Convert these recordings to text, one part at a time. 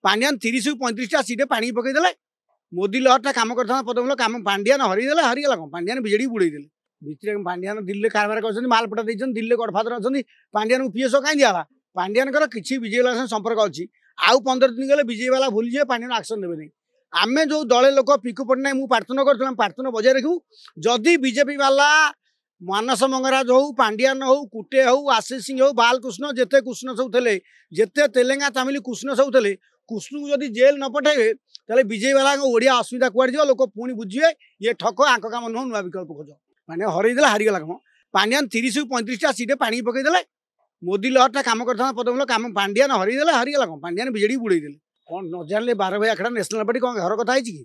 पांड्यान 30-35 सीटे पानी पकईदे मोदी लहरटा कम करता पदमूल कम पांड्यान हरईदे हरीगला कौन पांड्यान बीजेडी बुड़ेदे भितर पांड्यान दिल्ली कारबार कर मालपटा देते दिल्ली गडफादर अच्छा पांड्यान को पीएसओ कहीं दिया पांड्यान किसी विजय वाला संपर्क अच्छी आउ 15 दिन गले विजय वाला भूली जाए पांड्यान आक्शन देवे नहीं आमे जो दले लोक पिकु पट्टनायक मुझे प्रार्थना कर प्रार्थना बजाय रखू जदि बीजेपी वाला मानस मंगराज हो पांड्यान हो कुटे हो आशीष सिंह हो बालकृष्ण जिते कृष्ण सब थे जिते तेलेंगा तमिल कृष्ण सब थे कृष्ण को जदि जेल न पठेबे ताले विजय वाला ओडिया असुविधा कुआड़ जाओ लोक पुणी बुझे ये ठक आंक काम नुह नुआ विकल्प खोज मैंने हरईदे हारीगला कम पांड्यान 30-35 सीटे पानी पकईदे मोदी लहरटा कम करता पदमूल कम पांड्यान हरईदे हरीगला कौन पांड्यान बीजेडी बुड़ेदे कौन न जानले 12 भाई आखड़ा नेशनल पार्टी कौन घर कथा कि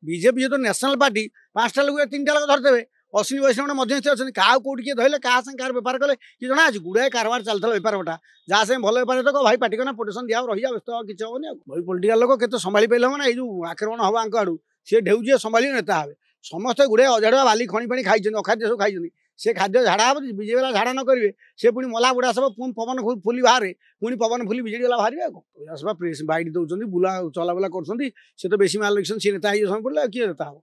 बीजेपी जो नेशनल पार्टी 5टा लोग 3टा लोग धरदेवे अश्विनी वैष्णव मध्यस्थी अच्छे क्या कौट किए धरले क्या संगे बेपार कले कि जना आज गुड़ाए कारबार चलता बेपार गोटा जहाँ से भल बेपार तो भाई पार्टी का पोटेसन दिया रही व्यस्त किसी हेनी भाई पॉलिटिकल लोग के संभाली पारे हम ना ये आक्रमण हम आंक आड़ू सी ढेउजी संभाली नेता हे समस्ते गुड़े अझाड़ुआ बाली खणी पानी खाई अखाद्य सब खाई से खाद्य झाड़ा हम बीजेपी वाला झाड़ा न करेंगे से पुणी मला बुढ़ा सब पुणी पवन फुली बाहर पुणी पवन फुली बीजेडी वाला बाहर प्रेस बाइट दौरान बुला चलाबुला कर तो बेसी माल इलेक्शन सी नेता पड़े किए नेता हम